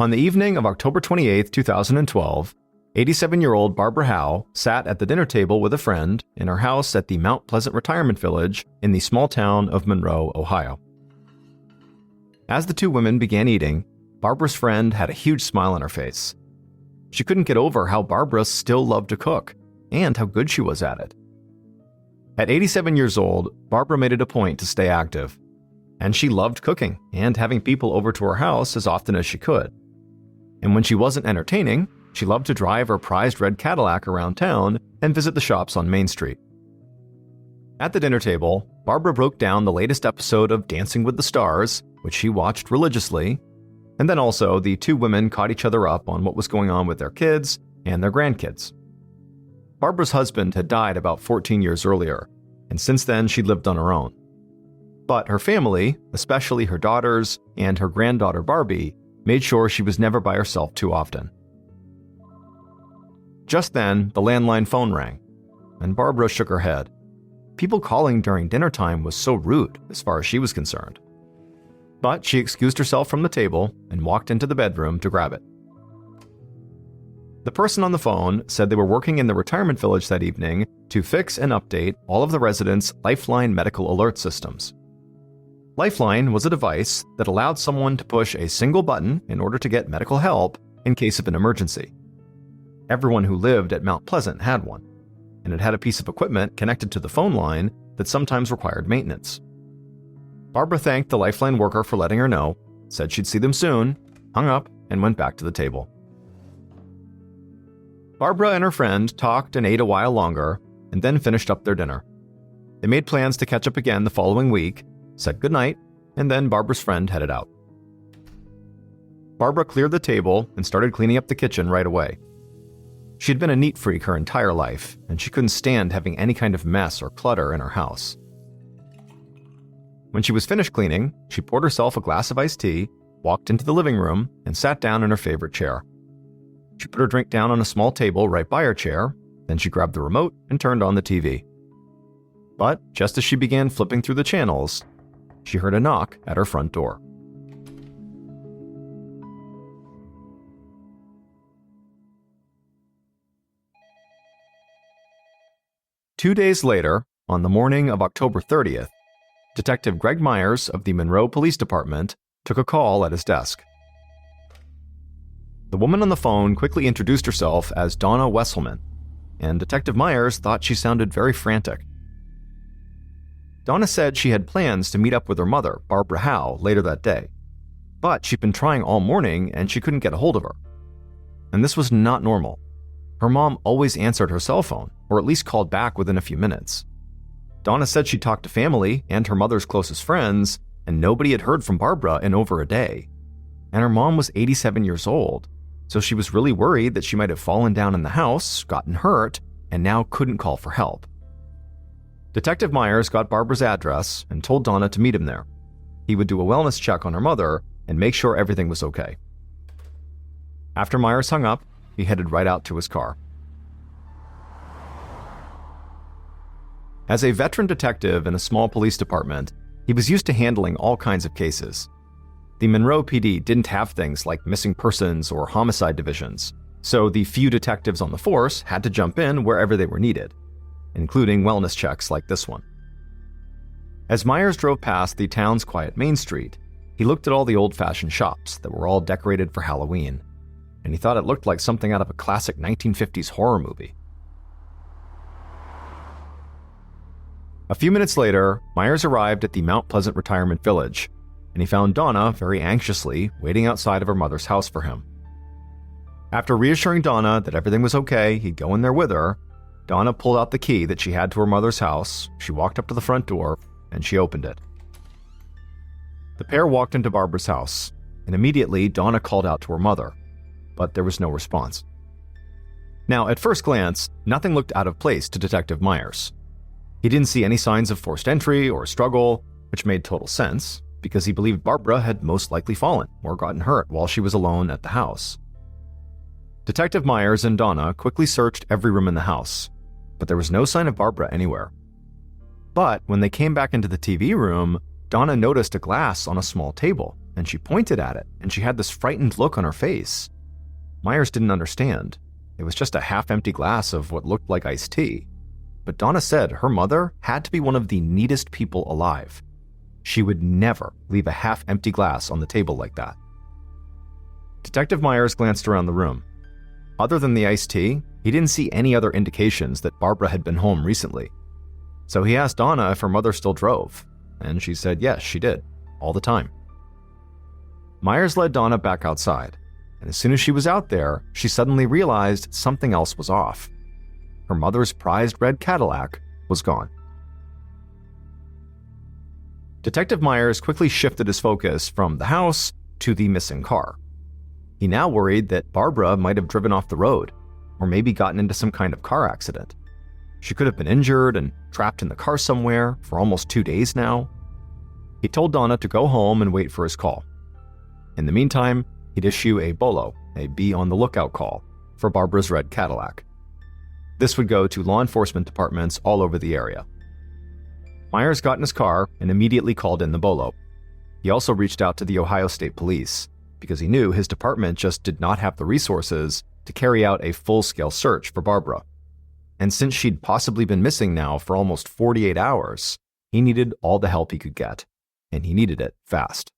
On the evening of October 28, 2012, 87-year-old Barbara Howe sat at the dinner table with a friend in her house at the Mount Pleasant Retirement Village in the small town of Monroe, Ohio. As the two women began eating, Barbara's friend had a huge smile on her face. She couldn't get over how Barbara still loved to cook and how good she was at it. At 87 years old, Barbara made it a point to stay active, and she loved cooking and having people over to her house as often as she could. And when she wasn't entertaining, she loved to drive her prized red Cadillac around town and visit the shops on Main Street. At the dinner table, Barbara broke down the latest episode of Dancing with the Stars, which she watched religiously, and then also the two women caught each other up on what was going on with their kids and their grandkids. Barbara's husband had died about 14 years earlier, and since then she'd lived on her own. But her family, especially her daughters and her granddaughter Barbie, made sure she was never by herself too often. Just then, the landline phone rang, and Barbara shook her head. People calling during dinner time was so rude as far as she was concerned. But she excused herself from the table and walked into the bedroom to grab it. The person on the phone said they were working in the retirement village that evening to fix and update all of the residents' Lifeline medical alert systems. Lifeline was a device that allowed someone to push a single button in order to get medical help in case of an emergency. Everyone who lived at Mount Pleasant had one, and it had a piece of equipment connected to the phone line that sometimes required maintenance. Barbara thanked the Lifeline worker for letting her know, said she'd see them soon, hung up, and went back to the table. Barbara and her friend talked and ate a while longer, and then finished up their dinner. They made plans to catch up again the following week, said goodnight, and then Barbara's friend headed out. Barbara cleared the table and started cleaning up the kitchen right away. She'd been a neat freak her entire life, and she couldn't stand having any kind of mess or clutter in her house. When she was finished cleaning, she poured herself a glass of iced tea, walked into the living room, and sat down in her favorite chair. She put her drink down on a small table right by her chair, then she grabbed the remote and turned on the TV. But just as she began flipping through the channels, she heard a knock at her front door. Two days later, on the morning of October 30th, Detective Greg Myers of the Monroe Police Department took a call at his desk. The woman on the phone quickly introduced herself as Donna Wesselman, and Detective Myers thought she sounded very frantic. Donna said she had plans to meet up with her mother, Barbara Howe, later that day, but she'd been trying all morning and she couldn't get a hold of her. And this was not normal. Her mom always answered her cell phone, or at least called back within a few minutes. Donna said she talked to family and her mother's closest friends, and nobody had heard from Barbara in over a day. And her mom was 87 years old, so she was really worried that she might have fallen down in the house, gotten hurt, and now couldn't call for help. Detective Myers got Barbara's address and told Donna to meet him there. He would do a wellness check on her mother and make sure everything was okay. After Myers hung up, he headed right out to his car. As a veteran detective in a small police department, he was used to handling all kinds of cases. The Monroe PD didn't have things like missing persons or homicide divisions, so the few detectives on the force had to jump in wherever they were needed, including wellness checks like this one. As Myers drove past the town's quiet Main Street, he looked at all the old-fashioned shops that were all decorated for Halloween, and he thought it looked like something out of a classic 1950s horror movie. A few minutes later, Myers arrived at the Mount Pleasant Retirement Village, and he found Donna very anxiously waiting outside of her mother's house for him. After reassuring Donna that everything was okay, he'd go in there with her, Donna pulled out the key that she had to her mother's house, she walked up to the front door, and she opened it. The pair walked into Barbara's house, and immediately Donna called out to her mother, but there was no response. Now, at first glance, nothing looked out of place to Detective Myers. He didn't see any signs of forced entry or struggle, which made total sense, because he believed Barbara had most likely fallen or gotten hurt while she was alone at the house. Detective Myers and Donna quickly searched every room in the house, but there was no sign of Barbara anywhere. But when they came back into the TV room, Donna noticed a glass on a small table, and she pointed at it, and she had this frightened look on her face. Myers didn't understand. It was just a half-empty glass of what looked like iced tea. But Donna said her mother had to be one of the neatest people alive. She would never leave a half-empty glass on the table like that. Detective Myers glanced around the room. Other than the iced tea, he didn't see any other indications that Barbara had been home recently. So he asked Donna if her mother still drove, and she said yes, she did, all the time. Myers led Donna back outside, and as soon as she was out there, she suddenly realized something else was off. Her mother's prized red Cadillac was gone. Detective Myers quickly shifted his focus from the house to the missing car. He now worried that Barbara might have driven off the road, or maybe gotten into some kind of car accident. She could have been injured and trapped in the car somewhere for almost 2 days now. He told Donna to go home and wait for his call. In the meantime, he'd issue a BOLO, a be on the lookout call, for Barbara's red Cadillac. This would go to law enforcement departments all over the area. Myers got in his car and immediately called in the BOLO. He also reached out to the Ohio State Police, because he knew his department just did not have the resources to carry out a full-scale search for Barbara. And since she'd possibly been missing now for almost 48 hours, he needed all the help he could get, and he needed it fast.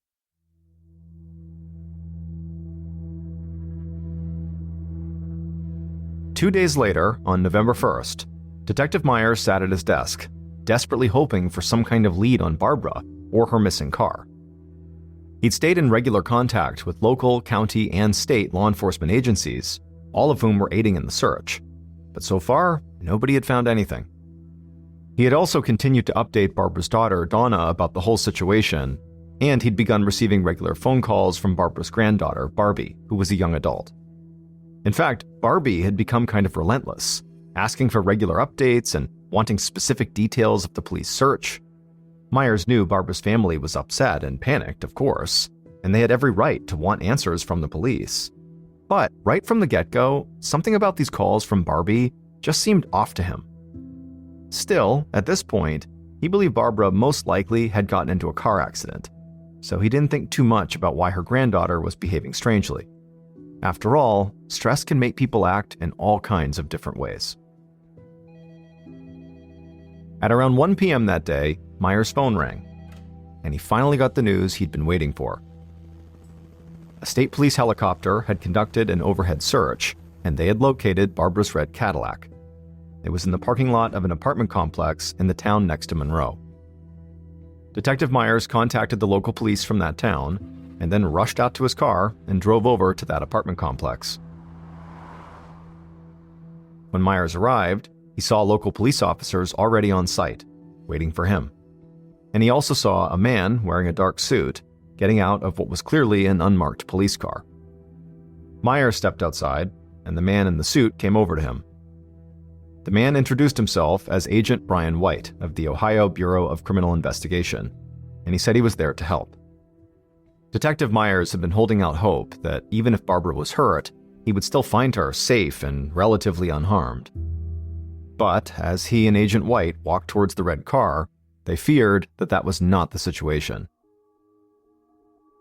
Two days later, on November 1st, Detective Myers sat at his desk, desperately hoping for some kind of lead on Barbara or her missing car. He'd stayed in regular contact with local, county, and state law enforcement agencies, all of whom were aiding in the search. But so far, nobody had found anything. He had also continued to update Barbara's daughter, Donna, about the whole situation, and he'd begun receiving regular phone calls from Barbara's granddaughter, Barbie, who was a young adult. In fact, Barbie had become kind of relentless, asking for regular updates and wanting specific details of the police search. Myers knew Barbara's family was upset and panicked, of course, and they had every right to want answers from the police. But right from the get-go, something about these calls from Barbie just seemed off to him. Still, at this point, he believed Barbara most likely had gotten into a car accident, so he didn't think too much about why her granddaughter was behaving strangely. After all, stress can make people act in all kinds of different ways. At around 1 p.m. that day, Myers' phone rang, and he finally got the news he'd been waiting for. A state police helicopter had conducted an overhead search, and they had located Barbara's red Cadillac. It was in the parking lot of an apartment complex in the town next to Monroe. Detective Myers contacted the local police from that town, and then rushed out to his car and drove over to that apartment complex. When Myers arrived, he saw local police officers already on site, waiting for him. And he also saw a man wearing a dark suit getting out of what was clearly an unmarked police car. Myers stepped outside, and the man in the suit came over to him. The man introduced himself as Agent Brian White of the Ohio Bureau of Criminal Investigation, and he said he was there to help. Detective Myers had been holding out hope that even if Barbara was hurt, he would still find her safe and relatively unharmed. But as he and Agent White walked towards the red car, they feared that that was not the situation.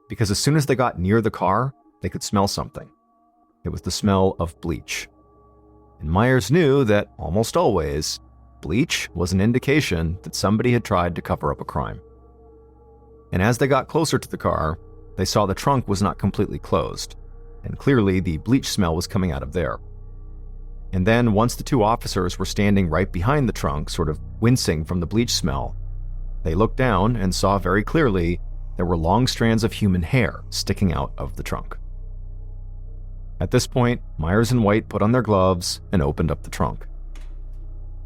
Because as soon as they got near the car, they could smell something. It was the smell of bleach. And Myers knew that, almost always, bleach was an indication that somebody had tried to cover up a crime. And as they got closer to the car, they saw the trunk was not completely closed, and clearly the bleach smell was coming out of there. And then, once the two officers were standing right behind the trunk, sort of wincing from the bleach smell, they looked down and saw very clearly there were long strands of human hair sticking out of the trunk. At this point, Myers and White put on their gloves and opened up the trunk.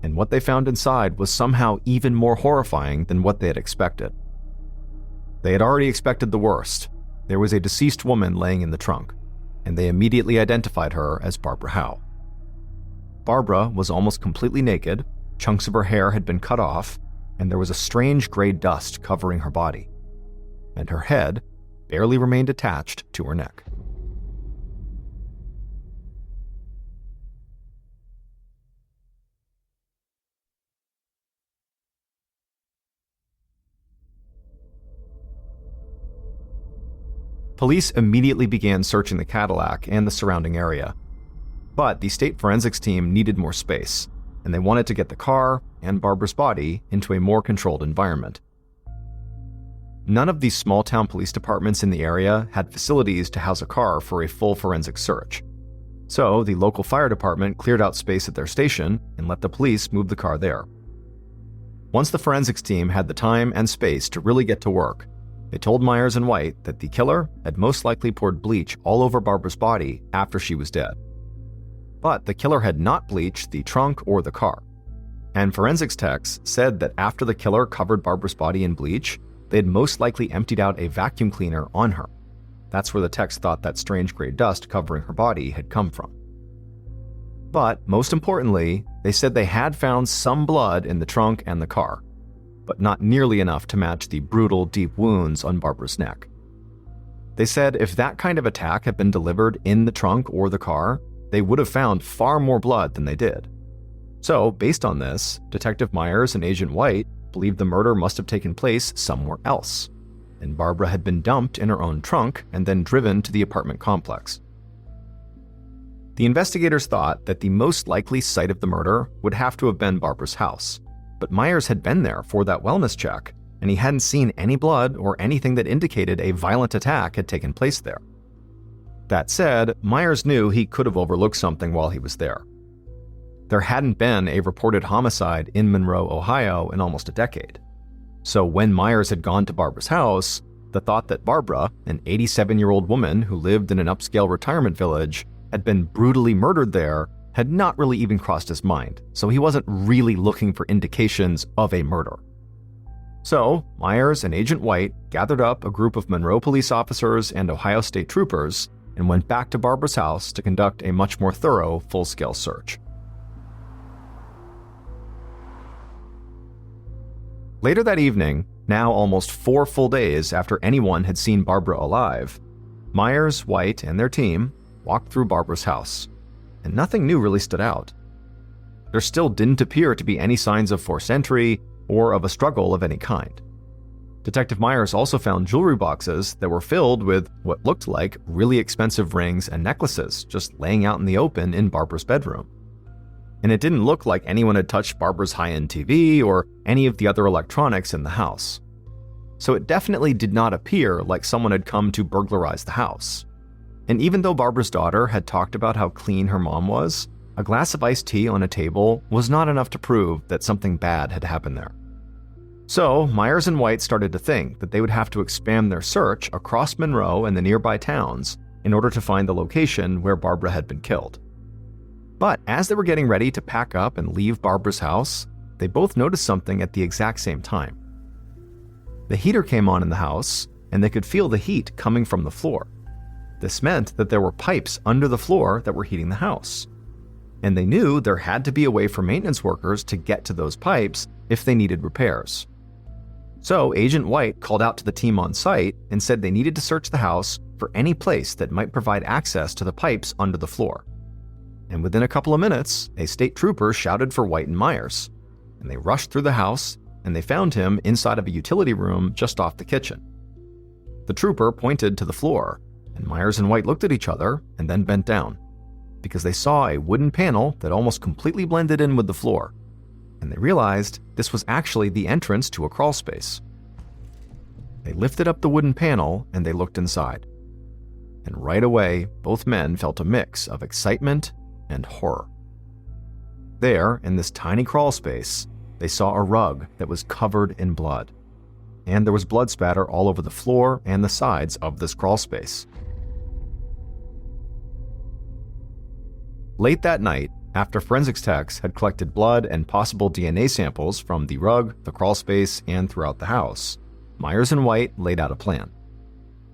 And what they found inside was somehow even more horrifying than what they had expected. They had already expected the worst. There was a deceased woman laying in the trunk, and they immediately identified her as Barbara Howe. Barbara was almost completely naked, chunks of her hair had been cut off, and there was a strange gray dust covering her body. And her head barely remained attached to her neck. Police immediately began searching the Cadillac and the surrounding area. But the state forensics team needed more space, and they wanted to get the car and Barbara's body into a more controlled environment. None of these small-town police departments in the area had facilities to house a car for a full forensic search. So the local fire department cleared out space at their station and let the police move the car there. Once the forensics team had the time and space to really get to work, they told Myers and White that the killer had most likely poured bleach all over Barbara's body after she was dead. But the killer had not bleached the trunk or the car. And forensics techs said that after the killer covered Barbara's body in bleach, they had most likely emptied out a vacuum cleaner on her. That's where the techs thought that strange gray dust covering her body had come from. But most importantly, they said they had found some blood in the trunk and the car, but not nearly enough to match the brutal, deep wounds on Barbara's neck. They said if that kind of attack had been delivered in the trunk or the car, they would have found far more blood than they did. So, based on this, Detective Myers and Agent White believed the murder must have taken place somewhere else, and Barbara had been dumped in her own trunk and then driven to the apartment complex. The investigators thought that the most likely site of the murder would have to have been Barbara's house, but Myers had been there for that wellness check, and he hadn't seen any blood or anything that indicated a violent attack had taken place there. That said, Myers knew he could have overlooked something while he was there. There hadn't been a reported homicide in Monroe, Ohio in almost a decade. So when Myers had gone to Barbara's house, the thought that Barbara, an 87-year-old woman who lived in an upscale retirement village, had been brutally murdered there had not really even crossed his mind, so he wasn't really looking for indications of a murder. So, Myers and Agent White gathered up a group of Monroe police officers and Ohio State troopers and went back to Barbara's house to conduct a much more thorough, full-scale search. Later that evening, now almost 4 full days after anyone had seen Barbara alive, Myers, White, and their team walked through Barbara's house, and nothing new really stood out. There still didn't appear to be any signs of forced entry or of a struggle of any kind. Detective Myers also found jewelry boxes that were filled with what looked like really expensive rings and necklaces just laying out in the open in Barbara's bedroom. And it didn't look like anyone had touched Barbara's high-end TV or any of the other electronics in the house. So it definitely did not appear like someone had come to burglarize the house. And even though Barbara's daughter had talked about how clean her mom was, a glass of iced tea on a table was not enough to prove that something bad had happened there. So Myers and White started to think that they would have to expand their search across Monroe and the nearby towns in order to find the location where Barbara had been killed. But as they were getting ready to pack up and leave Barbara's house, they both noticed something at the exact same time. The heater came on in the house, and they could feel the heat coming from the floor. This meant that there were pipes under the floor that were heating the house. And they knew there had to be a way for maintenance workers to get to those pipes if they needed repairs. So Agent White called out to the team on site and said they needed to search the house for any place that might provide access to the pipes under the floor. And within a couple of minutes, a state trooper shouted for White and Myers, and they rushed through the house, and they found him inside of a utility room just off the kitchen. The trooper pointed to the floor, and Myers and White looked at each other and then bent down, because they saw a wooden panel that almost completely blended in with the floor, and they realized this was actually the entrance to a crawl space. They lifted up the wooden panel and they looked inside. And right away, both men felt a mix of excitement and horror. There, in this tiny crawl space, they saw a rug that was covered in blood, and there was blood spatter all over the floor and the sides of this crawl space. Late that night, after forensics techs had collected blood and possible DNA samples from the rug, the crawl space, and throughout the house, Myers and White laid out a plan.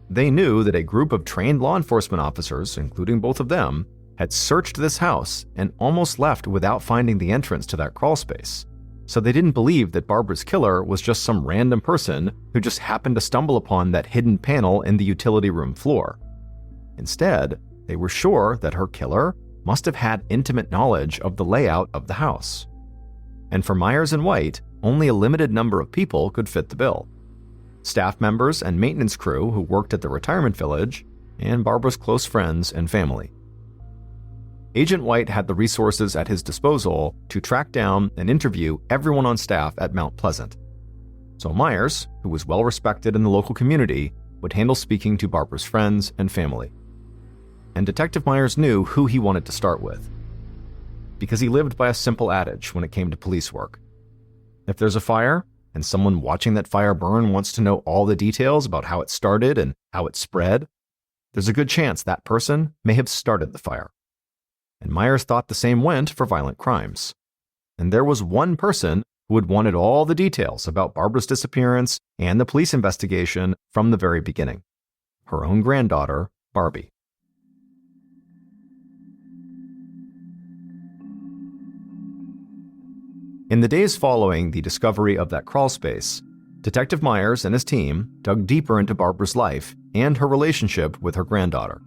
They knew that a group of trained law enforcement officers, including both of them, had searched this house and almost left without finding the entrance to that crawl space. So they didn't believe that Barbara's killer was just some random person who just happened to stumble upon that hidden panel in the utility room floor. Instead, they were sure that her killer must have had intimate knowledge of the layout of the house. And for Myers and White, only a limited number of people could fit the bill. staff members and maintenance crew who worked at the retirement village, and Barbara's close friends and family. Agent White had the resources at his disposal to track down and interview everyone on staff at Mount Pleasant. So Myers, who was well respected in the local community, would handle speaking to Barbara's friends and family. And Detective Myers knew who he wanted to start with, because he lived by a simple adage when it came to police work. If there's a fire, and someone watching that fire burn wants to know all the details about how it started and how it spread, there's a good chance that person may have started the fire. And Myers thought the same went for violent crimes. And there was one person who had wanted all the details about Barbara's disappearance and the police investigation from the very beginning: her own granddaughter, Barbie. In the days following the discovery of that crawlspace, Detective Myers and his team dug deeper into Barbara's life and her relationship with her granddaughter.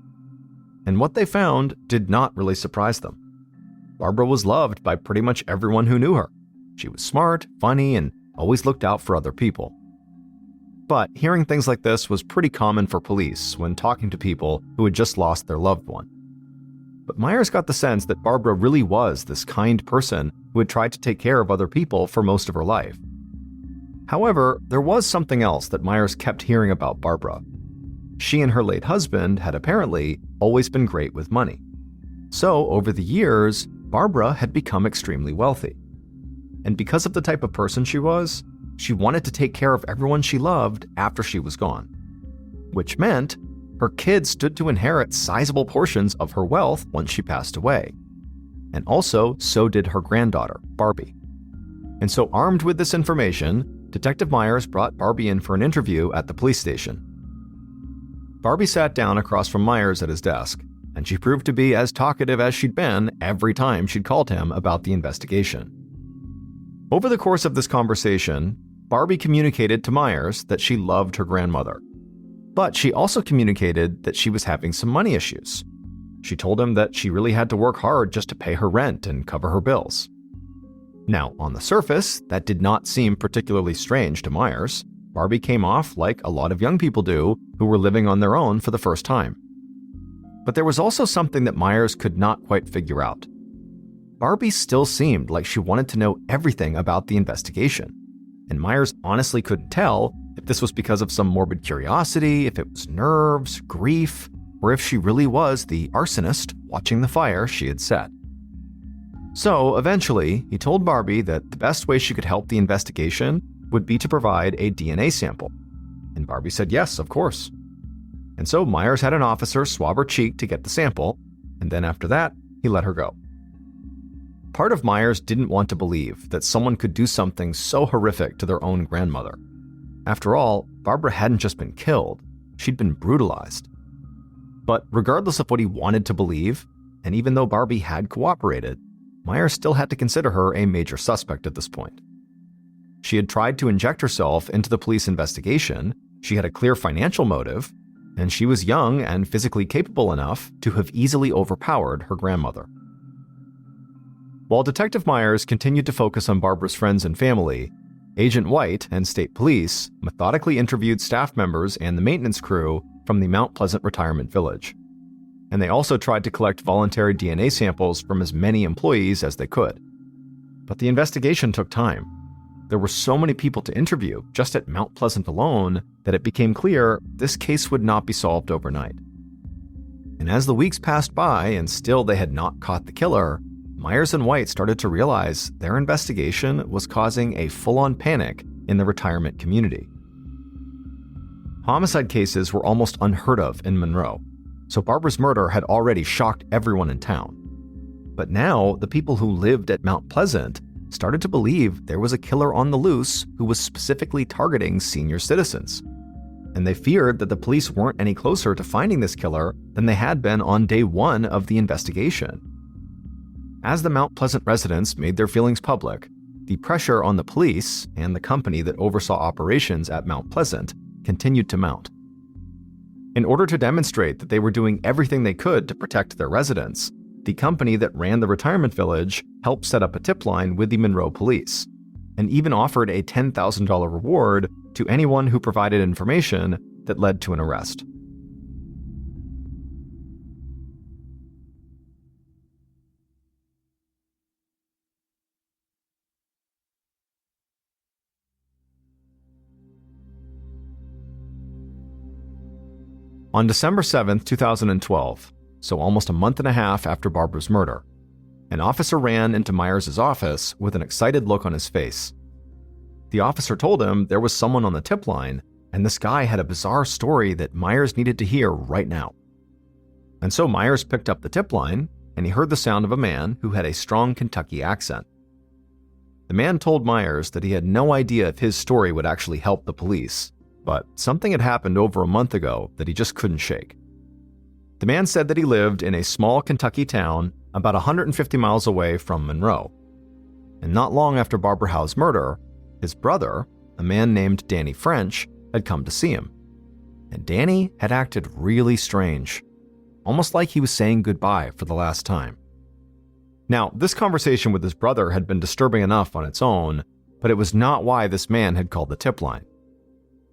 And what they found did not really surprise them. Barbara was loved by pretty much everyone who knew her. She was smart, funny, and always looked out for other people. But hearing things like this was pretty common for police when talking to people who had just lost their loved one. But Myers got the sense that Barbara really was this kind person who had tried to take care of other people for most of her life. However, there was something else that Myers kept hearing about Barbara. She and her late husband had apparently always been great with money. So, over the years, Barbara had become extremely wealthy. And because of the type of person she was, she wanted to take care of everyone she loved after she was gone. Which meant her kids stood to inherit sizable portions of her wealth once she passed away. And also, so did her granddaughter, Barbie. And so, armed with this information, Detective Myers brought Barbie in for an interview at the police station. Barbie sat down across from Myers at his desk, and she proved to be as talkative as she'd been every time she'd called him about the investigation. Over the course of this conversation, Barbie communicated to Myers that she loved her grandmother. But she also communicated that she was having some money issues. She told him that she really had to work hard just to pay her rent and cover her bills. Now, on the surface, that did not seem particularly strange to Myers. Barbie came off like a lot of young people do who were living on their own for the first time. But there was also something that Myers could not quite figure out. Barbie still seemed like she wanted to know everything about the investigation, and Myers honestly couldn't tell if this was because of some morbid curiosity, if it was nerves, grief, or if she really was the arsonist watching the fire she had set. So, eventually, he told Barbie that the best way she could help the investigation would be to provide a DNA sample. And Barbie said yes, of course. And so Myers had an officer swab her cheek to get the sample, and then after that, he let her go. Part of Myers didn't want to believe that someone could do something so horrific to their own grandmother. After all, Barbara hadn't just been killed, she'd been brutalized. But regardless of what he wanted to believe, and even though Barbie had cooperated, Myers still had to consider her a major suspect at this point. She had tried to inject herself into the police investigation, she had a clear financial motive, and she was young and physically capable enough to have easily overpowered her grandmother. While Detective Myers continued to focus on Barbara's friends and family, Agent White and state police methodically interviewed staff members and the maintenance crew from the Mount Pleasant retirement village. And they also tried to collect voluntary DNA samples from as many employees as they could. But the investigation took time. There were so many people to interview just at Mount Pleasant alone that it became clear this case would not be solved overnight. And as the weeks passed by and still they had not caught the killer, Myers and White started to realize their investigation was causing a full-on panic in the retirement community. Homicide cases were almost unheard of in Monroe, so Barbara's murder had already shocked everyone in town. But now, the people who lived at Mount Pleasant started to believe there was a killer on the loose who was specifically targeting senior citizens. And they feared that the police weren't any closer to finding this killer than they had been on day one of the investigation. As the Mount Pleasant residents made their feelings public, the pressure on the police and the company that oversaw operations at Mount Pleasant continued to mount. In order to demonstrate that they were doing everything they could to protect their residents, the company that ran the retirement village helped set up a tip line with the Monroe police. and even offered a $10,000 reward to anyone who provided information that led to an arrest. On December 7, 2012, so almost a month and a half after Barbara's murder, an officer ran into Myers' office with an excited look on his face. The officer told him there was someone on the tip line, and this guy had a bizarre story that Myers needed to hear right now. And so Myers picked up the tip line, and he heard the sound of a man who had a strong Kentucky accent. The man told Myers that he had no idea if his story would actually help the police, but something had happened over a month ago that he just couldn't shake. The man said that he lived in a small Kentucky town about 150 miles away from Monroe. And not long after Barbara Howe's murder, his brother, a man named Danny French, had come to see him. And Danny had acted really strange, almost like he was saying goodbye for the last time. Now, this conversation with his brother had been disturbing enough on its own, but it was not why this man had called the tip line.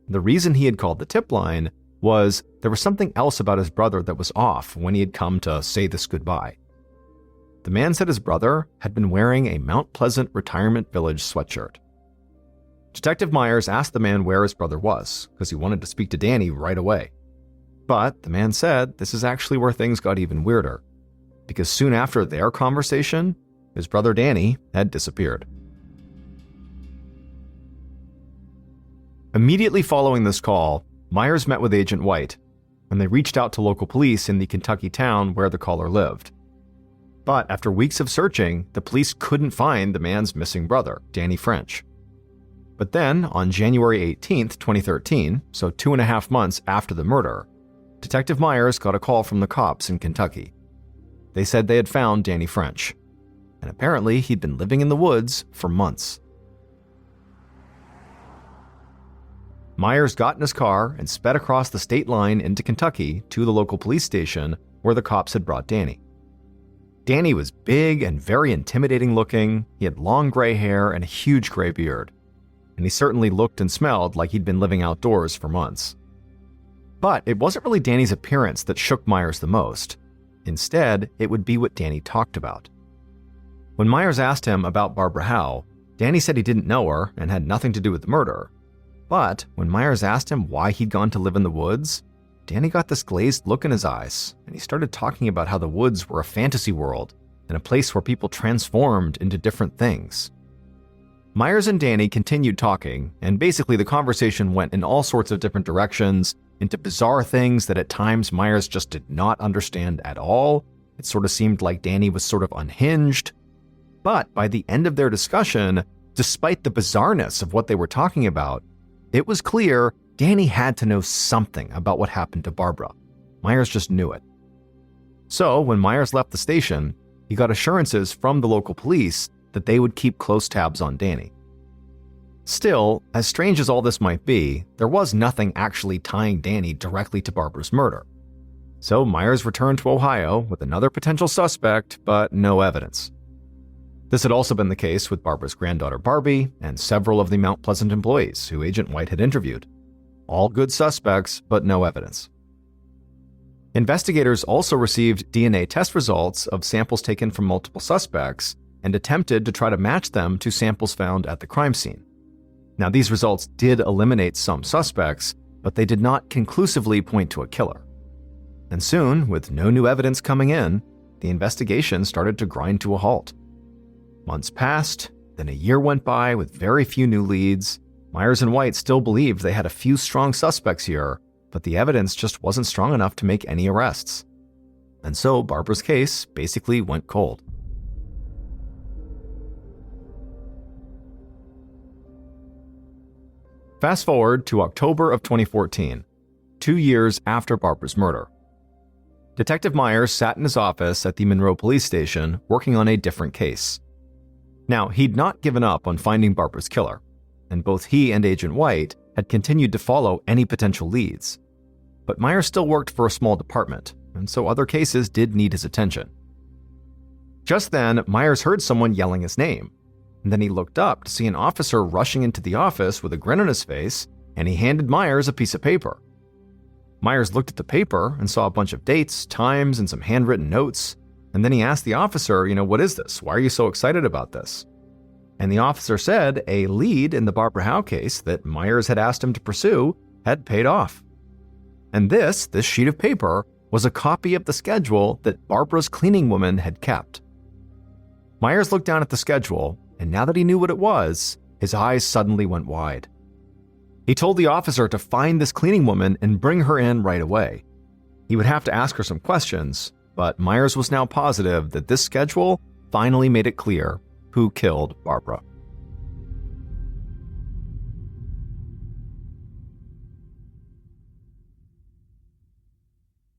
The reason he had called the tip line was there was something else about his brother that was off when he had come to say this goodbye. The man said his brother had been wearing a Mount Pleasant Retirement Village sweatshirt. Detective Myers asked the man where his brother was, because he wanted to speak to Danny right away. But the man said this is actually where things got even weirder, because soon after their conversation, his brother Danny had disappeared. Immediately following this call, Myers met with Agent White, and they reached out to local police in the Kentucky town where the caller lived. But after weeks of searching, the police couldn't find the man's missing brother, Danny French. But then, on January 18, 2013, so 2.5 months after the murder, Detective Myers got a call from the cops in Kentucky. They said they had found Danny French, and apparently he'd been living in the woods for months. Myers got in his car and sped across the state line into Kentucky to the local police station where the cops had brought Danny. Danny was big and very intimidating looking. He had long gray hair and a huge gray beard, and he certainly looked and smelled like he'd been living outdoors for months. But it wasn't really Danny's appearance that shook Myers the most. Instead, it would be what Danny talked about. When Myers asked him about Barbara Howe, Danny said he didn't know her and had nothing to do with the murder. But when Myers asked him why he'd gone to live in the woods, Danny got this glazed look in his eyes, and he started talking about how the woods were a fantasy world and a place where people transformed into different things. Myers and Danny continued talking, and basically the conversation went in all sorts of different directions, into bizarre things that at times Myers just did not understand at all. It sort of seemed like Danny was sort of unhinged. But by the end of their discussion, despite the bizarreness of what they were talking about, it was clear Danny had to know something about what happened to Barbara. Myers just knew it. So when Myers left the station, he got assurances from the local police that they would keep close tabs on Danny. Still, as strange as all this might be, there was nothing actually tying Danny directly to Barbara's murder. So Myers returned to Ohio with another potential suspect, but no evidence. This had also been the case with Barbara's granddaughter Barbie and several of the Mount Pleasant employees who Agent White had interviewed. All good suspects, but no evidence. Investigators also received DNA test results of samples taken from multiple suspects and attempted to try to match them to samples found at the crime scene. Now, these results did eliminate some suspects, but they did not conclusively point to a killer. And soon, with no new evidence coming in, the investigation started to grind to a halt. Months passed, then a year went by with very few new leads. Myers and White still believed they had a few strong suspects here, but the evidence just wasn't strong enough to make any arrests. And so Barbara's case basically went cold. Fast forward to October of 2014, 2 years after Barbara's murder. Detective Myers sat in his office at the Monroe police station working on a different case. Now, he'd not given up on finding Barbara's killer, and both he and Agent White had continued to follow any potential leads. But Myers still worked for a small department, and so other cases did need his attention. Just then, Myers heard someone yelling his name. and then he looked up to see an officer rushing into the office with a grin on his face, and he handed Myers a piece of paper. Myers looked at the paper and saw a bunch of dates, times, and some handwritten notes, and then he asked the officer, what is this? Why are you so excited about this? And the officer said a lead in the Barbara Howe case that Myers had asked him to pursue had paid off. And this sheet of paper was a copy of the schedule that Barbara's cleaning woman had kept. Myers looked down at the schedule, and now that he knew what it was, his eyes suddenly went wide. He told the officer to find this cleaning woman and bring her in right away. He would have to ask her some questions, but Myers was now positive that this schedule finally made it clear who killed Barbara.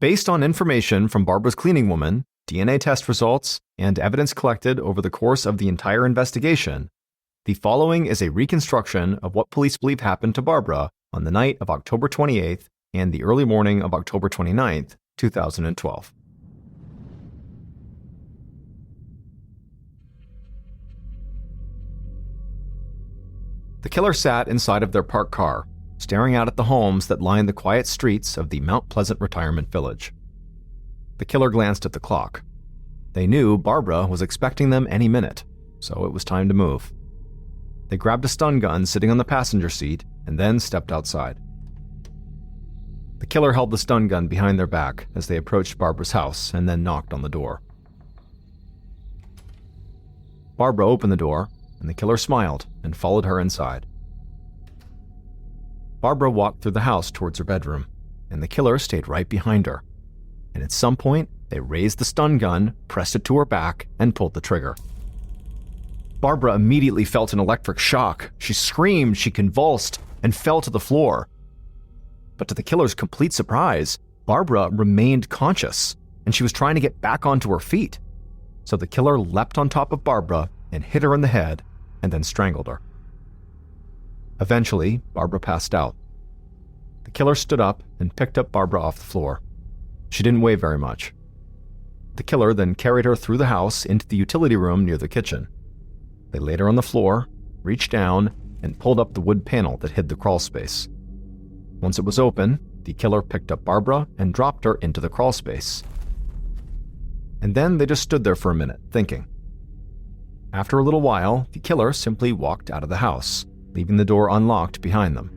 Based on information from Barbara's cleaning woman, DNA test results, and evidence collected over the course of the entire investigation, the following is a reconstruction of what police believe happened to Barbara on the night of October 28th and the early morning of October 29th, 2012. The killer sat inside of their parked car, staring out at the homes that lined the quiet streets of the Mount Pleasant retirement village. The killer glanced at the clock. They knew Barbara was expecting them any minute, so it was time to move. They grabbed a stun gun sitting on the passenger seat and then stepped outside. The killer held the stun gun behind their back as they approached Barbara's house and then knocked on the door. Barbara opened the door, and the killer smiled and followed her inside. Barbara walked through the house towards her bedroom, and the killer stayed right behind her. And at some point, they raised the stun gun, pressed it to her back, and pulled the trigger. Barbara immediately felt an electric shock. She screamed, she convulsed, and fell to the floor. But to the killer's complete surprise, Barbara remained conscious, and she was trying to get back onto her feet. So the killer leapt on top of Barbara and hit her in the head, and then strangled her. Eventually, Barbara passed out. The killer stood up and picked up Barbara off the floor. She didn't weigh very much. The killer then carried her through the house into the utility room near the kitchen. They laid her on the floor, reached down, and pulled up the wood panel that hid the crawl space. Once it was open, the killer picked up Barbara and dropped her into the crawl space. And then they just stood there for a minute, thinking. After a little while, the killer simply walked out of the house, leaving the door unlocked behind them.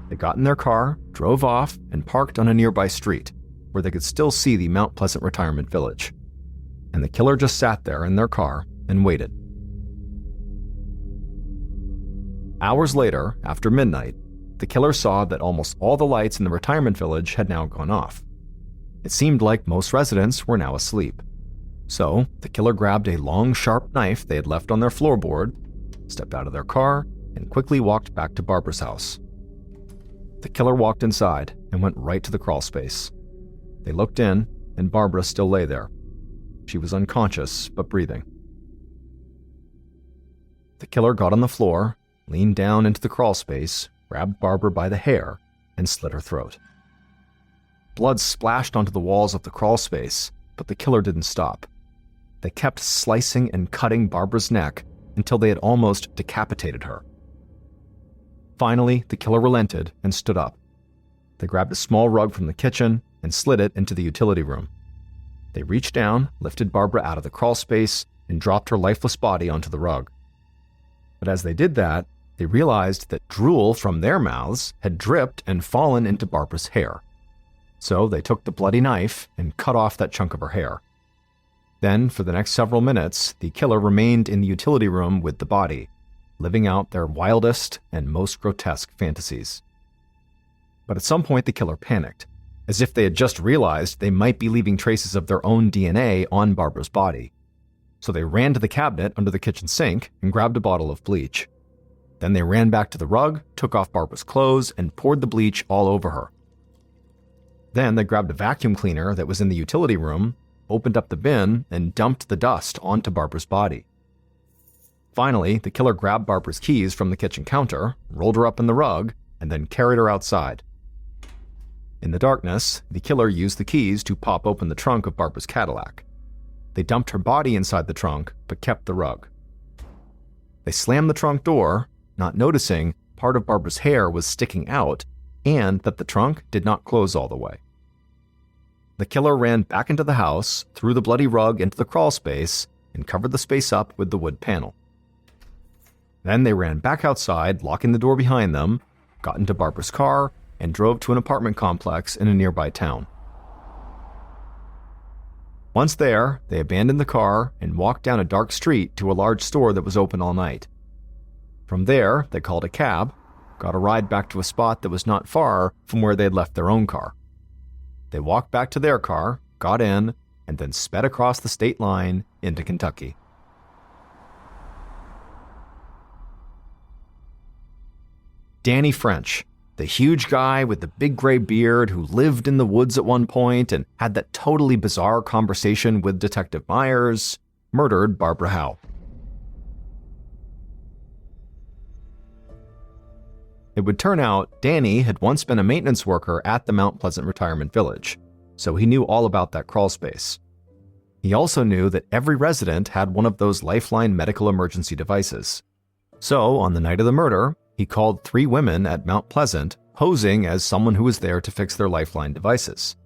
They got in their car, drove off, and parked on a nearby street, where they could still see the Mount Pleasant retirement village. And the killer just sat there in their car and waited. Hours later, after midnight, the killer saw that almost all the lights in the retirement village had now gone off. It seemed like most residents were now asleep. So, the killer grabbed a long, sharp knife they had left on their floorboard, stepped out of their car, and quickly walked back to Barbara's house. The killer walked inside and went right to the crawl space. They looked in, and Barbara still lay there. She was unconscious, but breathing. The killer got on the floor, leaned down into the crawl space, grabbed Barbara by the hair, and slit her throat. Blood splashed onto the walls of the crawl space, but the killer didn't stop. They kept slicing and cutting Barbara's neck until they had almost decapitated her. Finally, the killer relented and stood up. They grabbed a small rug from the kitchen and slid it into the utility room. They reached down, lifted Barbara out of the crawl space, and dropped her lifeless body onto the rug. But as they did that, they realized that drool from their mouths had dripped and fallen into Barbara's hair. So they took the bloody knife and cut off that chunk of her hair. Then, for the next several minutes, the killer remained in the utility room with the body, living out their wildest and most grotesque fantasies. But at some point, the killer panicked, as if they had just realized they might be leaving traces of their own DNA on Barbara's body. So they ran to the cabinet under the kitchen sink and grabbed a bottle of bleach. Then they ran back to the rug, took off Barbara's clothes, and poured the bleach all over her. Then they grabbed a vacuum cleaner that was in the utility room, opened up the bin, and dumped the dust onto Barbara's body. Finally, the killer grabbed Barbara's keys from the kitchen counter, rolled her up in the rug, and then carried her outside. In the darkness, the killer used the keys to pop open the trunk of Barbara's Cadillac. They dumped her body inside the trunk, but kept the rug. They slammed the trunk door, not noticing part of Barbara's hair was sticking out and that the trunk did not close all the way. The killer ran back into the house, threw the bloody rug into the crawl space, and covered the space up with the wood panel. Then they ran back outside, locking the door behind them, got into Barbara's car, and drove to an apartment complex in a nearby town. Once there, they abandoned the car and walked down a dark street to a large store that was open all night. From there, they called a cab, got a ride back to a spot that was not far from where they had left their own car. They walked back to their car, got in, and then sped across the state line into Kentucky. Danny French, the huge guy with the big gray beard who lived in the woods at one point and had that totally bizarre conversation with Detective Myers, murdered Barbara Howe. It would turn out Danny had once been a maintenance worker at the Mount Pleasant Retirement Village, so he knew all about that crawl space. He also knew that every resident had one of those Lifeline medical emergency devices. So, on the night of the murder, he called 3 women at Mount Pleasant, posing as someone who was there to fix their Lifeline devices.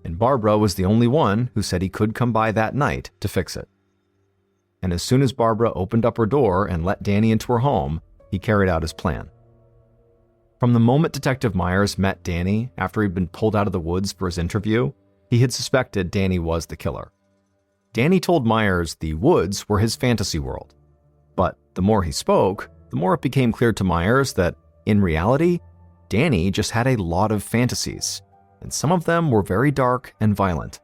And Barbara was the only one who said he could come by that night to fix it. And as soon as Barbara opened up her door and let Danny into her home, he carried out his plan. From the moment Detective Myers met Danny after he'd been pulled out of the woods for his interview, he had suspected Danny was the killer. Danny told Myers the woods were his fantasy world. But the more he spoke, the more it became clear to Myers that, in reality, Danny just had a lot of fantasies, and some of them were very dark and violent.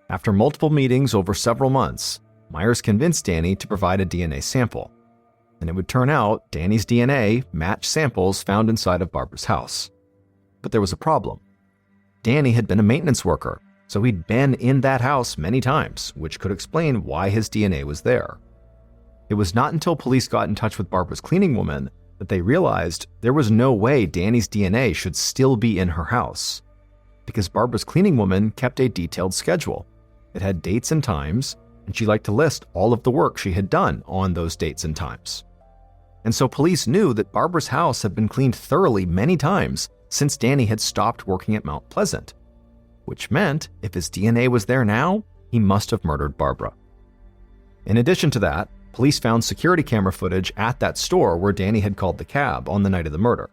After multiple meetings over several months, Myers convinced Danny to provide a DNA sample, and it would turn out Danny's DNA matched samples found inside of Barbara's house. But there was a problem. Danny had been a maintenance worker, so he'd been in that house many times, which could explain why his DNA was there. It was not until police got in touch with Barbara's cleaning woman that they realized there was no way Danny's DNA should still be in her house, because Barbara's cleaning woman kept a detailed schedule. It had dates and times, and she liked to list all of the work she had done on those dates and times. And so police knew that Barbara's house had been cleaned thoroughly many times since Danny had stopped working at Mount Pleasant, which meant if his DNA was there now, he must have murdered Barbara. In addition to that, police found security camera footage at that store where Danny had called the cab on the night of the murder,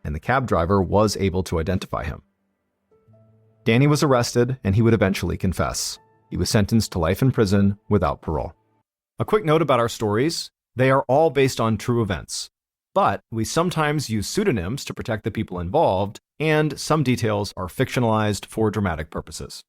and the cab driver was able to identify him. Danny was arrested, and he would eventually confess. He was sentenced to life in prison without parole. A quick note about our stories: they are all based on true events, but we sometimes use pseudonyms to protect the people involved, and some details are fictionalized for dramatic purposes.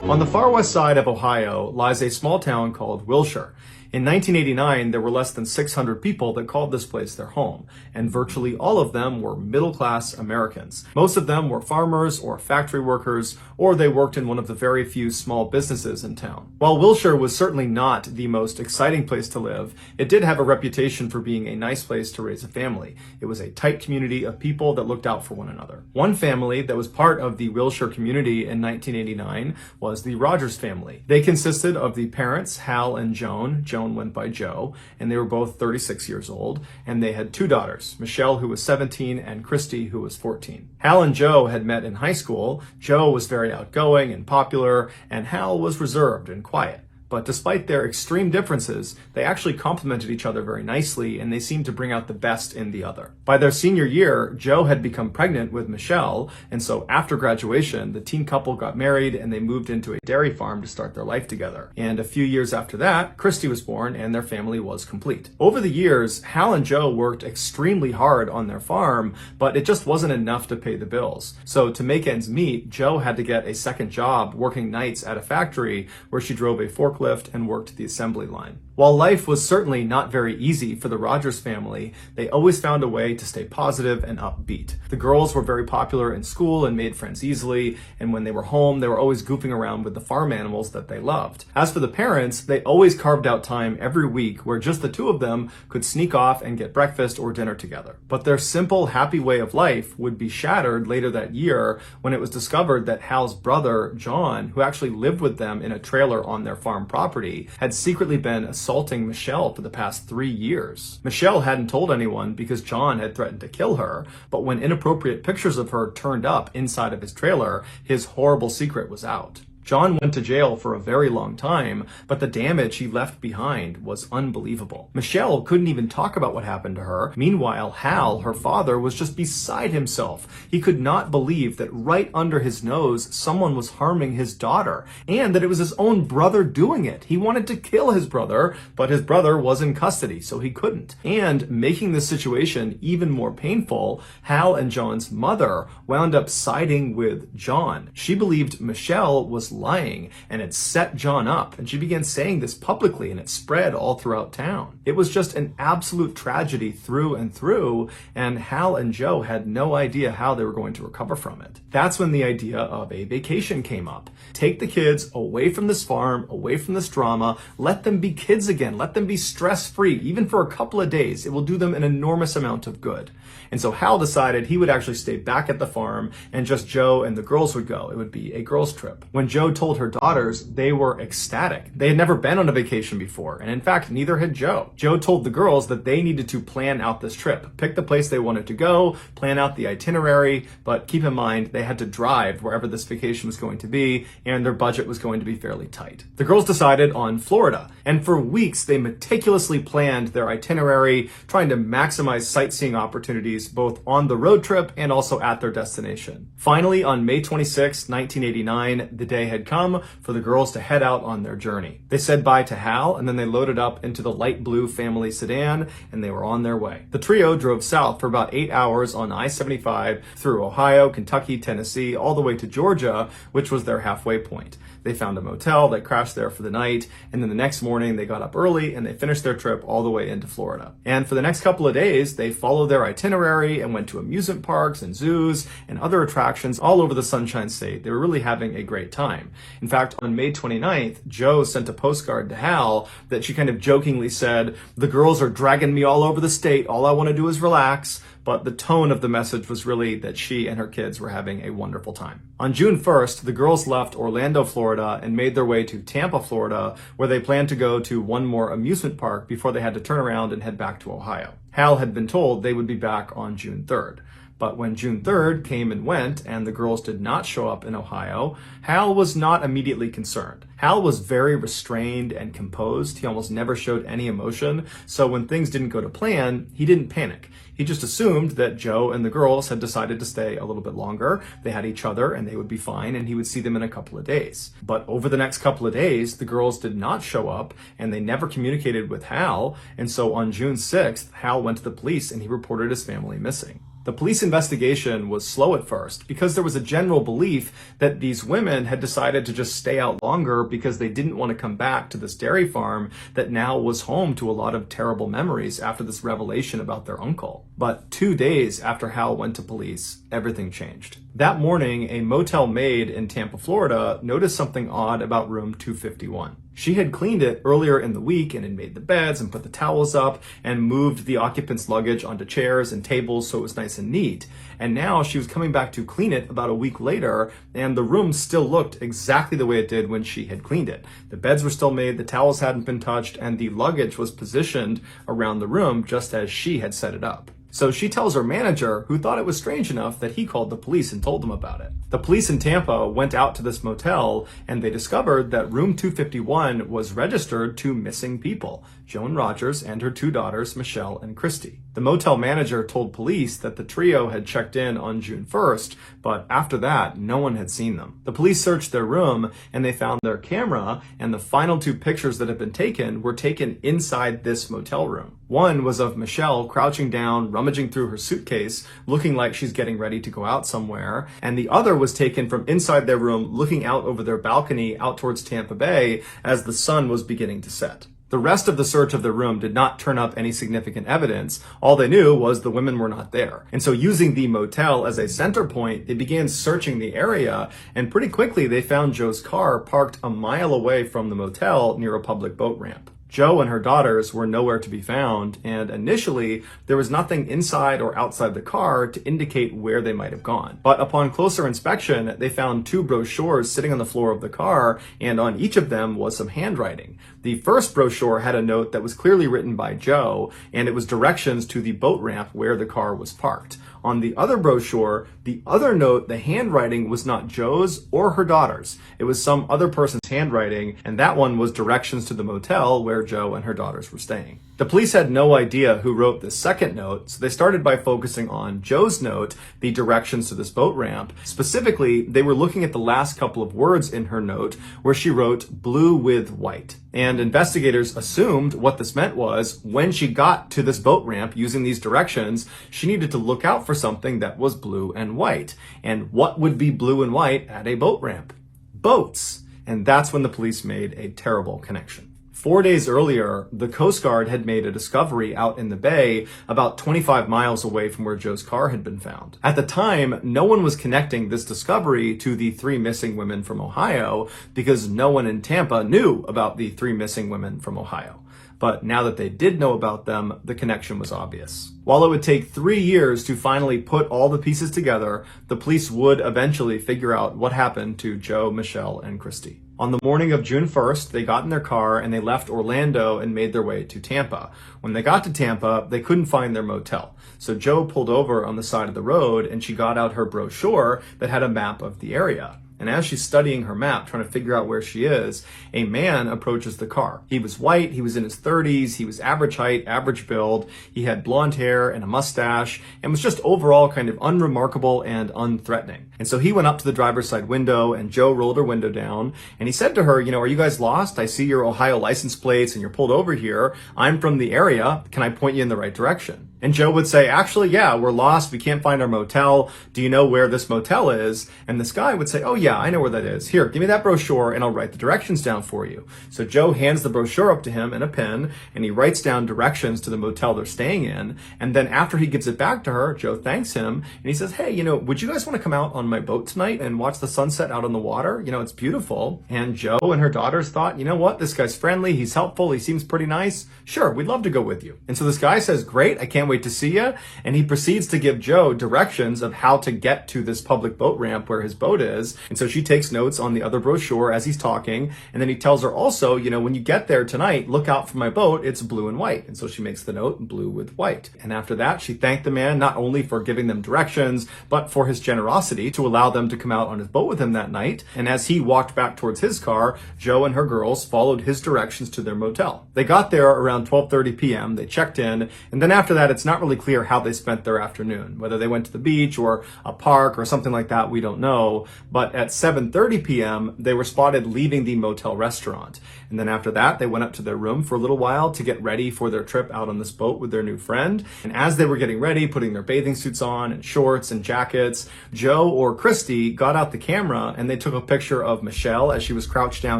On the far west side of Ohio lies a small town called Wilshire. In 1989, there were less than 600 people that called this place their home, and virtually all of them were middle-class Americans. Most of them were farmers or factory workers, or they worked in one of the very few small businesses in town. While Wilshire was certainly not the most exciting place to live, it did have a reputation for being a nice place to raise a family. It was a tight community of people that looked out for one another. One family that was part of the Wilshire community in 1989 was the Rogers family. They consisted of the parents, Hal and Joan. Joan went by Joe, and they were both 36 years old, and they had 2 daughters, Michelle, who was 17, and Christy, who was 14. Hal and Joe had met in high school. Joe was very outgoing and popular, and Hal was reserved and quiet. But despite their extreme differences, they actually complemented each other very nicely, and they seemed to bring out the best in the other. By their senior year, Joe had become pregnant with Michelle, and so after graduation, the teen couple got married and they moved into a dairy farm to start their life together. And a few years after that, Christy was born and their family was complete. Over the years, Hal and Joe worked extremely hard on their farm, but it just wasn't enough to pay the bills. So to make ends meet, Joe had to get a second job working nights at a factory where she drove a forklift forklift and worked the assembly line. While life was certainly not very easy for the Rogers family, they always found a way to stay positive and upbeat. The girls were very popular in school and made friends easily, and when they were home, they were always goofing around with the farm animals that they loved. As for the parents, they always carved out time every week where just the two of them could sneak off and get breakfast or dinner together. But their simple, happy way of life would be shattered later that year when it was discovered that Hal's brother, John, who actually lived with them in a trailer on their farm property, had secretly been assaulting Michelle for the past 3 years. Michelle hadn't told anyone because John had threatened to kill her, but when inappropriate pictures of her turned up inside of his trailer, his horrible secret was out. John went to jail for a very long time, but the damage he left behind was unbelievable. Michelle couldn't even talk about what happened to her. Meanwhile, Hal, her father, was just beside himself. He could not believe that right under his nose, someone was harming his daughter, and that it was his own brother doing it. He wanted to kill his brother, but his brother was in custody, so he couldn't. And making this situation even more painful, Hal and John's mother wound up siding with John. She believed Michelle was lying and it set John up, and she began saying this publicly, and it spread all throughout town. It was just an absolute tragedy through and through, and Hal and Joe had no idea how they were going to recover from it. That's when the idea of a vacation came up. Take the kids away from this farm, away from this drama, let them be kids again, let them be stress-free, even for a couple of days. It will do them an enormous amount of good. And so Hal decided he would actually stay back at the farm, and just Joe and the girls would go. It would be a girls' trip. When Joe told her daughters, they were ecstatic. They had never been on a vacation before, and in fact, neither had Joe. Joe told the girls that they needed to plan out this trip, pick the place they wanted to go, plan out the itinerary, but keep in mind, they had to drive wherever this vacation was going to be, and their budget was going to be fairly tight. The girls decided on Florida, and for weeks, they meticulously planned their itinerary, trying to maximize sightseeing opportunities both on the road trip and also at their destination. Finally, on May 26, 1989, the day had come for the girls to head out on their journey. They said bye to Hal, and then they loaded up into the light blue family sedan, and they were on their way. The trio drove south for about 8 hours on I-75 through Ohio, Kentucky, Tennessee, all the way to Georgia, which was their halfway point. They found a motel, they crashed there for the night, and then the next morning they got up early and they finished their trip all the way into Florida. And for the next couple of days, they followed their itinerary and went to amusement parks and zoos and other attractions all over the Sunshine State. They were really having a great time. In fact, on May 29th, Joe sent a postcard to Hal that she kind of jokingly said, "The girls are dragging me all over the state. All I want to do is relax." But the tone of the message was really that she and her kids were having a wonderful time. On June 1st, the girls left Orlando, Florida, and made their way to Tampa, Florida, where they planned to go to one more amusement park before they had to turn around and head back to Ohio. Hal had been told they would be back on June 3rd. But when June 3rd came and went and the girls did not show up in Ohio, Hal was not immediately concerned. Hal was very restrained and composed. He almost never showed any emotion. So when things didn't go to plan, he didn't panic. He just assumed that Joe and the girls had decided to stay a little bit longer. They had each other and they would be fine, and he would see them in a couple of days. But over the next couple of days, the girls did not show up and they never communicated with Hal. And so on June 6th, Hal went to the police and he reported his family missing. The police investigation was slow at first because there was a general belief that these women had decided to just stay out longer because they didn't want to come back to this dairy farm that now was home to a lot of terrible memories after this revelation about their uncle. But 2 days after Hal went to police, everything changed. That morning, a motel maid in Tampa, Florida, noticed something odd about room 251. She had cleaned it earlier in the week and had made the beds and put the towels up and moved the occupants' luggage onto chairs and tables so it was nice and neat. And now she was coming back to clean it about a week later, and the room still looked exactly the way it did when she had cleaned it. The beds were still made, the towels hadn't been touched, and the luggage was positioned around the room just as she had set it up. So she tells her manager, who thought it was strange enough that he called the police and told them about it. The police in Tampa went out to this motel and they discovered that room 251 was registered to missing people, Joan Rogers and her 2 daughters, Michelle and Christy. The motel manager told police that the trio had checked in on June 1st, but after that, no one had seen them. The police searched their room and they found their camera, and the final two pictures that had been taken were taken inside this motel room. One was of Michelle crouching down, rummaging through her suitcase, looking like she's getting ready to go out somewhere, and the other was taken from inside their room, looking out over their balcony out towards Tampa Bay as the sun was beginning to set. The rest of the search of the room did not turn up any significant evidence. All they knew was the women were not there. And so using the motel as a center point, they began searching the area, and pretty quickly they found Joe's car parked a mile away from the motel near a public boat ramp. Joe and her daughters were nowhere to be found, and initially there was nothing inside or outside the car to indicate where they might have gone. But upon closer inspection, they found two brochures sitting on the floor of the car, and on each of them was some handwriting. The first brochure had a note that was clearly written by Joe, and it was directions to the boat ramp where the car was parked. On the other brochure, the other note, the handwriting was not Joe's or her daughter's. It was some other person's handwriting, and that one was directions to the motel where Joe and her daughters were staying. The police had no idea who wrote the second note, so they started by focusing on Joe's note, the directions to this boat ramp. Specifically, they were looking at the last couple of words in her note where she wrote blue with white. And investigators assumed what this meant was when she got to this boat ramp using these directions, she needed to look out for something that was blue and white. And what would be blue and white at a boat ramp? Boats. And that's when the police made a terrible connection. 4 days earlier, the Coast Guard had made a discovery out in the bay about 25 miles away from where Joe's car had been found. At the time, no one was connecting this discovery to the three missing women from Ohio because no one in Tampa knew about the three missing women from Ohio. But now that they did know about them, the connection was obvious. While it would take 3 years to finally put all the pieces together, the police would eventually figure out what happened to Joe, Michelle, and Christy. On the morning of June 1st, they got in their car and they left Orlando and made their way to Tampa. When they got to Tampa, they couldn't find their motel. So Joe pulled over on the side of the road and she got out her brochure that had a map of the area. And as she's studying her map, trying to figure out where she is, a man approaches the car. He was white, he was in his 30s, he was average height, average build, he had blonde hair and a mustache, and was just overall kind of unremarkable and unthreatening. And so he went up to the driver's side window, and Joe rolled her window down, and he said to her, are you guys lost? I see your Ohio license plates and you're pulled over here. I'm from the area. Can I point you in the right direction? And Joe would say, actually, yeah, we're lost. We can't find our motel. Do you know where this motel is? And this guy would say, oh yeah, I know where that is. Here, give me that brochure and I'll write the directions down for you. So Joe hands the brochure up to him and a pen, and he writes down directions to the motel they're staying in. And then after he gives it back to her, Joe thanks him and he says, hey, would you guys want to come out on my boat tonight and watch the sunset out on the water? It's beautiful. And Joe and her daughters thought, you know what? This guy's friendly. He's helpful. He seems pretty nice. Sure, we'd love to go with you. And so this guy says, great. I can't wait to see you. And he proceeds to give Joe directions of how to get to this public boat ramp where his boat is. And so she takes notes on the other brochure as he's talking. And then he tells her also, when you get there tonight, look out for my boat. It's blue and white. And so she makes the note blue with white. And after that, she thanked the man not only for giving them directions, but for his generosity to allow them to come out on his boat with him that night. And as he walked back towards his car, Joe and her girls followed his directions to their motel. They got there around 12:30 p.m. They checked in. And then after that, it's not really clear how they spent their afternoon. Whether they went to the beach or a park or something like that, we don't know. But at 7:30 p.m., they were spotted leaving the motel restaurant. And then after that, they went up to their room for a little while to get ready for their trip out on this boat with their new friend. And as they were getting ready, putting their bathing suits on and shorts and jackets, Joe or Christy got out the camera and they took a picture of Michelle as she was crouched down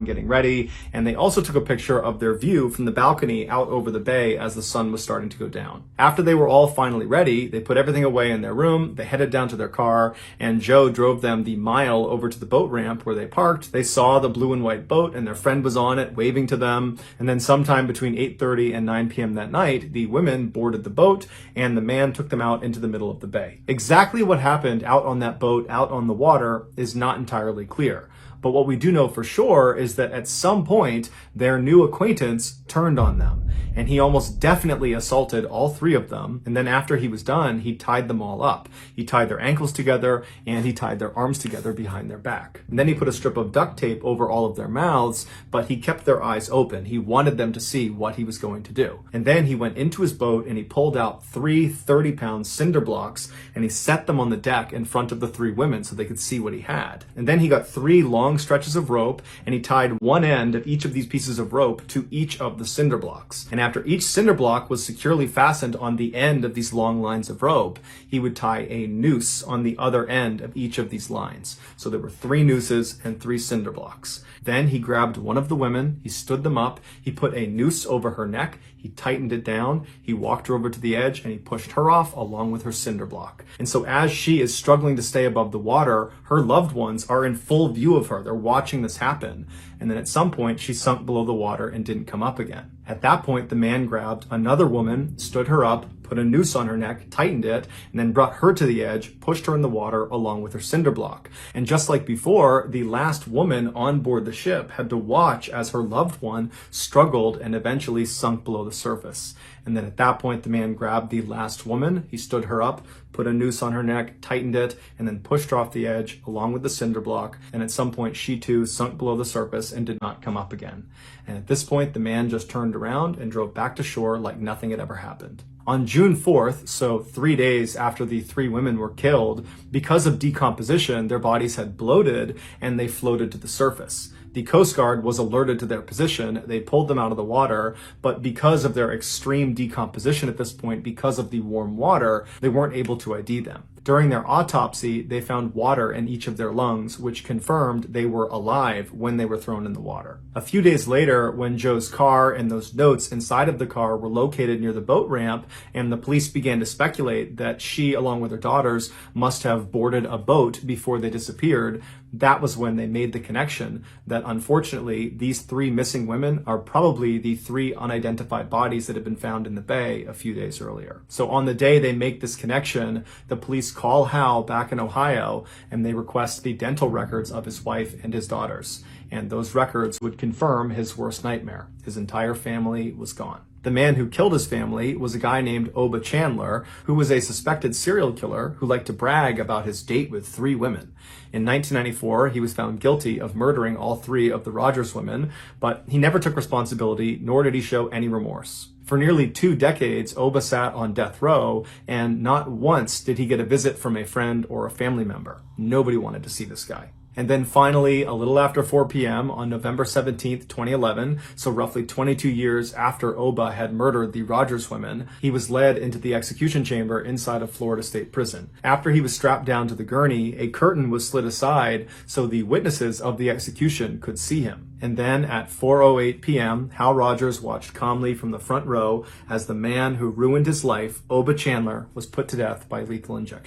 getting ready. And they also took a picture of their view from the balcony out over the bay as the sun was starting to go down. After they were all finally ready, they put everything away in their room, they headed down to their car, and Joe drove them the mile over to the boat ramp where they parked. They saw the blue and white boat and their friend was on it, waving to them. And then sometime between 8:30 and 9 p.m. that night, the women boarded the boat and the man took them out into the middle of the bay. Exactly what happened out on that boat, out on the water, is not entirely clear. But what we do know for sure is that at some point, their new acquaintance turned on them. And he almost definitely assaulted all three of them. And then after he was done, he tied them all up. He tied their ankles together and he tied their arms together behind their back. And then he put a strip of duct tape over all of their mouths, but he kept their eyes open. He wanted them to see what he was going to do. And then he went into his boat and he pulled out 3 30-pound cinder blocks and he set them on the deck in front of the 3 women so they could see what he had. And then he got 3 long stretches of rope and he tied one end of each of these pieces of rope to each of the cinder blocks. And after each cinder block was securely fastened on the end of these long lines of rope, he would tie a noose on the other end of each of these lines. So there were 3 nooses and 3 cinder blocks. Then he grabbed one of the women, he stood them up, he put a noose over her neck, he tightened it down, he walked her over to the edge, and he pushed her off along with her cinder block. And so as she is struggling to stay above the water, her loved ones are in full view of her. They're watching this happen. And then at some point, she sunk below the water and didn't come up again. At that point, the man grabbed another woman, stood her up, put a noose on her neck, tightened it, and then brought her to the edge, pushed her in the water along with her cinder block. And just like before, the last woman on board the ship had to watch as her loved one struggled and eventually sunk below the surface. And then at that point, the man grabbed the last woman, he stood her up, put a noose on her neck, tightened it, and then pushed her off the edge along with the cinder block. And at some point, she too sunk below the surface and did not come up again. And at this point, the man just turned around and drove back to shore like nothing had ever happened. On June 4th, so 3 days after the 3 women were killed, because of decomposition, their bodies had bloated and they floated to the surface. The Coast Guard was alerted to their position. They pulled them out of the water, but because of their extreme decomposition at this point, because of the warm water, they weren't able to ID them. During their autopsy, they found water in each of their lungs, which confirmed they were alive when they were thrown in the water. A few days later, when Joe's car and those notes inside of the car were located near the boat ramp, and the police began to speculate that she, along with her daughters, must have boarded a boat before they disappeared, that was when they made the connection that unfortunately these 3 missing women are probably the 3 unidentified bodies that had been found in the bay a few days earlier. So on the day they make this connection, the police call Hal back in Ohio and they request the dental records of his wife and his daughters. And those records would confirm his worst nightmare. His entire family was gone. The man who killed his family was a guy named Oba Chandler, who was a suspected serial killer who liked to brag about his date with 3 women. In 1994, he was found guilty of murdering all 3 of the Rogers women, but he never took responsibility, nor did he show any remorse. For nearly 2 decades, Oba sat on death row, and not once did he get a visit from a friend or a family member. Nobody wanted to see this guy. And then finally, a little after 4 p.m. on November 17th, 2011, so roughly 22 years after Oba had murdered the Rogers women, he was led into the execution chamber inside of Florida State Prison. After he was strapped down to the gurney, a curtain was slid aside so the witnesses of the execution could see him. And then at 4:08 p.m., Hal Rogers watched calmly from the front row as the man who ruined his life, Oba Chandler, was put to death by lethal injection.